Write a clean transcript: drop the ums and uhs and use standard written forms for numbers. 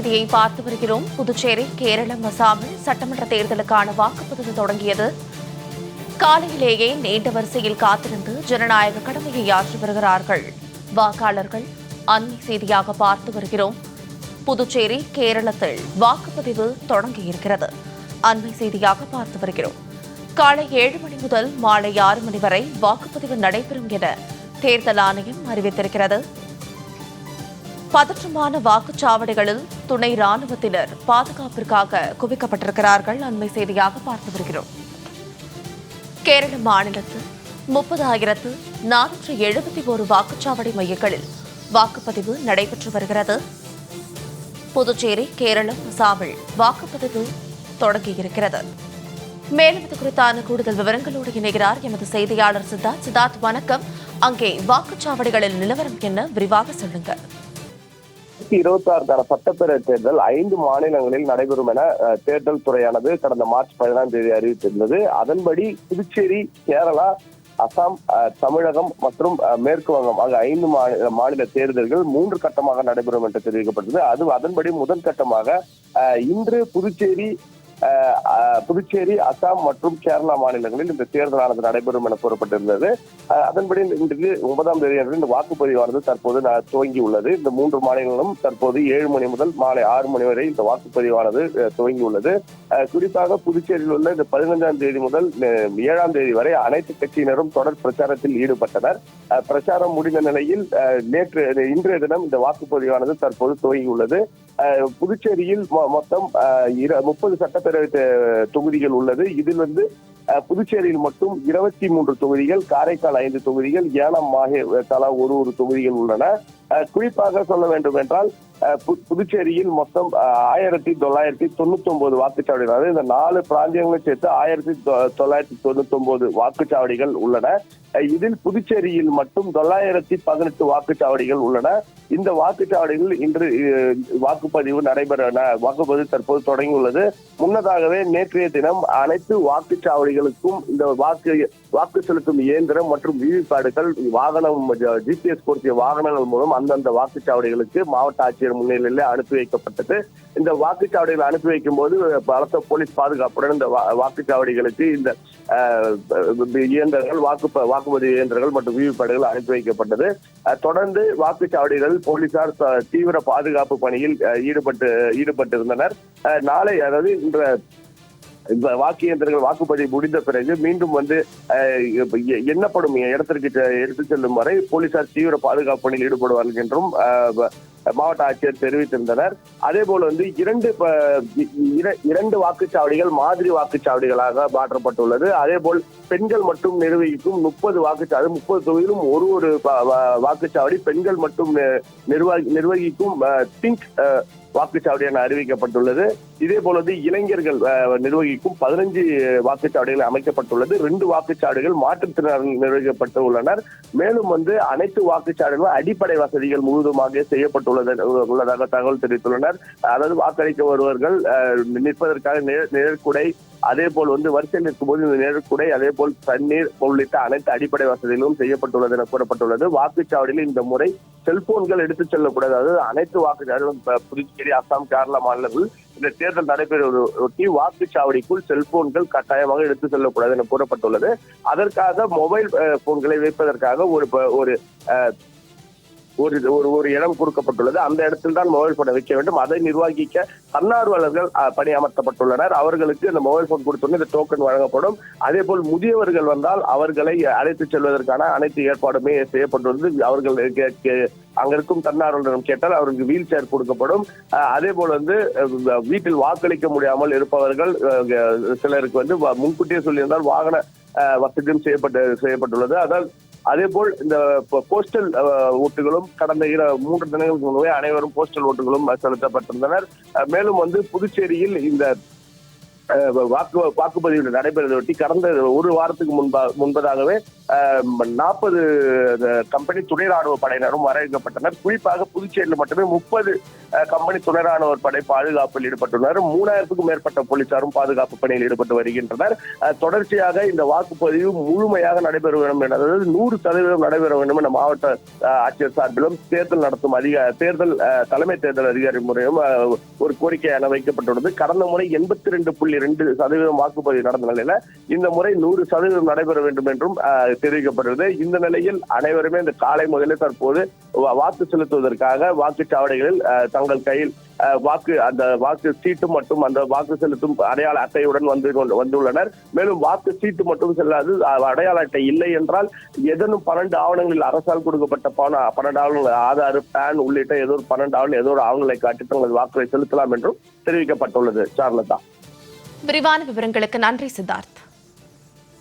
செய்தியை பார்த்து வருகிறோம். புதுச்சேரி, கேரளம், அசாமில் சட்டமன்ற தேர்தலுக்கான வாக்குப்பதிவு தொடங்கியது. காலையிலேயே நீண்ட வரிசையில் காத்திருந்து ஜனநாயக கடமையை ஆற்றி வருகிறார்கள் வாக்காளர்கள். அண்மை செய்தியாக பார்த்து வருகிறோம். புதுச்சேரி, கேரளத்தில் வாக்குப்பதிவு தொடங்கியிருக்கிறது. அண்மை செய்தியாக பார்த்து வருகிறோம். காலை 7 மணி முதல் மாலை 6 மணி வரை வாக்குப்பதிவு நடைபெறும் என தேர்தல் ஆணையம் அறிவித்திருக்கிறது. பதற்றமான வாக்குச்சாவடிகளில் துணை ராணுவத்தினர் பாதுகாப்பிற்காக குவிக்கப்பட்டிருக்கிறார்கள். அண்மை செய்தியாக பார்த்து வருகிறோம். கேரள மாநிலத்தில் 30,471 வாக்குச்சாவடி மையங்களில் வாக்குப்பதிவு நடைபெற்று வருகிறது. புதுச்சேரி, கேரளம், அசாமில் வாக்குப்பதிவு தொடங்கியிருக்கிறது. மேலும் இது குறித்தான கூடுதல் விவரங்களோடு இணைகிறார் எமது செய்தியாளர் சித்தார்த். சித்தார்த், வணக்கம். அங்கே வாக்குச்சாவடிகளில் நிலவரம் என்ன, விரிவாக சொல்லுங்க. 2026 சட்டப்பேரவை தேர்தல் 5 மாநிலங்களில் நடைபெறும் என தேர்தல் துறையானது கடந்த மார்ச் 14ஆம் தேதி அறிவித்திருந்தது. அதன்படி புதுச்சேரி, கேரளா, அசாம், தமிழகம் மற்றும் மேற்கு வங்கம் ஆகிய 5 மாநில தேர்தல்கள் 3 கட்டமாக நடைபெறும் என்று தெரிவிக்கப்பட்டது. அதன்படி முதல் கட்டமாக இன்று புதுச்சேரி, அசாம் மற்றும் கேரளா மாநிலங்களில் இந்த தேர்தலானது நடைபெறும் என கூறப்பட்டிருந்தது. அதன்படி இன்றைக்கு 9ஆம் தேதி அன்று இந்த வாக்குப்பதிவானது தற்போது துவங்கி உள்ளது. இந்த 3 மாநிலங்களும் தற்போது 7 மணி முதல் மாலை 6 மணி வரை இந்த வாக்குப்பதிவானது துவங்கி உள்ளது. குறிப்பாக புதுச்சேரியில் உள்ள இந்த 15ஆம் தேதி முதல் 7ஆம் தேதி வரை அனைத்து கட்சியினரும் தொடர் பிரச்சாரத்தில் ஈடுபட்டனர். பிரச்சாரம் முடிந்த நிலையில் இன்றைய தினம் இந்த வாக்குப்பதிவானது தற்போது துவங்கி உள்ளது. புதுச்சேரியில் மொத்தம் 30 சட்டப்பேரவை தொகுதிகள் உள்ளது. இதில் புதுச்சேரியில் மட்டும் 23 தொகுதிகள், காரைக்கால் 5 தொகுதிகள், ஏனாம், மாஹே தலா ஒரு தொகுதிகள் உள்ளன. குறிப்பாக சொல்ல வேண்டும் என்றால் புதுச்சேரியில் மொத்தம் 1999 வாக்குச்சாவடிகள், அதாவது இந்த 4 பிராந்தியங்களை சேர்த்து 1999 வாக்குச்சாவடிகள் உள்ளன. இதில் புதுச்சேரியில் மட்டும் 918 வாக்குச்சாவடிகள் உள்ளன. இந்த வாக்குச்சாவடிகள் இன்று வாக்குப்பதிவு தற்போது தொடங்கியுள்ளது. முன்னதாகவே நேற்றைய தினம் அனைத்து வாக்குச்சாவடிகளுக்கும் இந்த வாக்கு செலுத்தும் இயந்திரம் மற்றும் விவிபேடுகள் GPS பொருத்திய வாகனங்கள் மூலம் அந்தந்த வாக்குச்சாவடிகளுக்கு மாவட்ட ஆட்சியர் முன்னிலையில் அனுப்பி வைக்கப்பட்டது. இந்த வாக்குச்சாவடிகள் அனுப்பி வைக்கும் போது பலத்த போலீஸ் பாதுகாப்புடன் இந்த வாக்குச்சாவடிகளுக்கு இந்த இயந்திரங்கள் வாக்குப்பதிவு இயந்திரங்கள் மற்றும் விவிபேடுகள் அனுப்பி வைக்கப்பட்டது. தொடர்ந்து வாக்குச்சாவடிகள் போலீசார் தீவிர பாதுகாப்பு பணியில் ஈடுபட்டிருந்தனர். நாளை, அதாவது இந்த வாக்கு இயந்திரங்கள் வாக்குப்பதிவு முடிந்த பிறகு மீண்டும் எண்ணப்படும் இடத்திற்கு எடுத்துச் செல்லும் வரை போலீசார் தீவிர பாதுகாப்பு பணியில் ஈடுபடுவார்கள் என்றும் மாவட்ட ஆட்சியர் தெரிவித்திருந்தனர். அதே போல 2 வாக்குச்சாவடிகள் மாதிரி வாக்குச்சாவடிகளாக மாற்றப்பட்டுள்ளது. அதே போல் பெண்கள் மட்டும் நிர்வகிக்கும் 30 வாக்குச்சாவடி, 30 தொகுதியிலும் ஒரு வாக்குச்சாவடி பெண்கள் மட்டும் நிர்வகிக்கும் பிங்க் வாக்குச்சாவடி என அறிவிக்கப்பட்டுள்ளது. இதே போல இளைஞர்கள் நிர்வகிக்கும் 15 வாக்குச்சாவடிகள் அமைக்கப்பட்டுள்ளது. 2 வாக்குச்சாவடிகள் மாற்றுத்திறனாளர்கள் நிர்வகிக்கப்பட்டு உள்ளனர். மேலும் அனைத்து வாக்குச்சாவடிகளும் அடிப்படை வசதிகள் முழுவதுமாக செய்யப்பட்டுள்ளதாக தகவல் தெரிவித்துள்ளனர். அதாவது வாக்களிக்க வருவர்கள் நிற்பதற்காக நிழற்குடை, அதே போல் வரிசையில் இருக்கும்போது இந்த நிழற்குடை, அதே போல் தண்ணீர் உள்ளிட்ட அனைத்து அடிப்படை வசதிகளும் செய்யப்பட்டுள்ளது என கூறப்பட்டுள்ளது. வாக்குச்சாவடியில் இந்த முறை செல்போன்கள் எடுத்துச் செல்லக்கூடாது. அதாவது அனைத்து வாக்குச்சாவடிகளும் புதுச்சேரி, அசாம், கேரளா மாநிலங்களில் இந்த தேர்தல் நடைபெறுவதையொட்டி வாக்குச்சாவடிக்குள் செல்போன்கள் கட்டாயமாக எடுத்துச் செல்லக்கூடாது என கூறப்பட்டுள்ளது. அதற்காக மொபைல் போன்களை வைப்பதற்காக ஒரு இடம் கொடுக்கப்பட்டுள்ளது. அந்த இடத்தில் தான் மொபைல் போனை வைக்க வேண்டும். அதை நிர்வகிக்க தன்னார்வலர்கள் பணியமர்த்தப்பட்டுள்ளனர். அவர்களுக்கு இந்த மொபைல் போன் கொடுத்தோன்னு இந்த டோக்கன் வழங்கப்படும். அதே போல் முதியவர்கள் வந்தால் அவர்களை அழைத்துச் செல்வதற்கான அனைத்து ஏற்பாடுமே செய்யப்பட்டுள்ளது. அவர்கள் அங்க இருக்கும் தன்னார்வலரிடம் கேட்டால் அவருக்கு வீல் சேர் கொடுக்கப்படும். அதே போல வீட்டில் வாக்களிக்க முடியாமல் இருப்பவர்கள் சிலருக்கு முன்கூட்டியே சொல்லியிருந்தால் வாகன வசதியும் செய்யப்பட்டுள்ளது. அதே போல் இந்த போஸ்டல் ஓட்டுகளும் கடந்த 3 தினங்களுக்கு முன்பே அனைவரும் போஸ்டல் ஓட்டுகளும் செலுத்தப்பட்டிருந்தனர். மேலும் புதுச்சேரியில் இந்த வாக்குப்பதிவு நடைபெறுவதையொட்டி கடந்த ஒரு வாரத்துக்கு முன்பதாகவே 40 கம்பெனி துணை ராணுவ படையினரும் வரவேற்கப்பட்டனர். குறிப்பாக புதுச்சேரியில் மட்டுமே 30 கம்பெனி துணை ராணுவ படை பாதுகாப்பில் ஈடுபட்டுள்ளனர். 3000க்கும் மேற்பட்ட போலீசாரும் பாதுகாப்பு பணியில் ஈடுபட்டு வருகின்றனர். தொடர்ச்சியாக இந்த வாக்குப்பதிவு முழுமையாக நடைபெற வேண்டும் என, அதாவது 100% நடைபெற வேண்டும் என மாவட்ட ஆட்சியர் சார்பிலும் தேர்தல் நடத்தும் தலைமை தேர்தல் அதிகாரி முறையும் ஒரு கோரிக்கை என வைக்கப்பட்டுள்ளது. கடந்த முறை 82.2% வாக்குப்பதிவு நடந்த நிலையில இந்த முறை 100% நடைபெற வேண்டும் என்றும் தெரிவிக்கப்பட்டது. இந்த நிலையில் அனைவருமே இந்த காலை முதலே தற்போது வாக்கு செலுத்துவதற்காக வாக்குச்சாவடிகளில் தங்கள் கையில் வாக்கு சீட்டு மற்றும் அந்த வாக்கு செலுத்தும் அடையாள அட்டையுடன் வந்துள்ளனர். மேலும் வாக்கு சீட்டு மட்டும் செல்லாது, அடையாள அட்டை இல்லை என்றால் ஏதேனும் 12 ஆவணங்களில் அரசால் கொடுக்கப்பட்ட 12 ஆவணங்கள், ஆதார், பேன் உள்ளிட்ட ஏதோ 12 ஆவணங்கள் ஏதோ ஒரு ஆவணங்களை காட்டி தங்கள் வாக்குகளை செலுத்தலாம் என்றும் தெரிவிக்கப்பட்டுள்ளது. சார்லதா, விரிவான விவரங்களுக்கு நன்றி சித்தார்த்.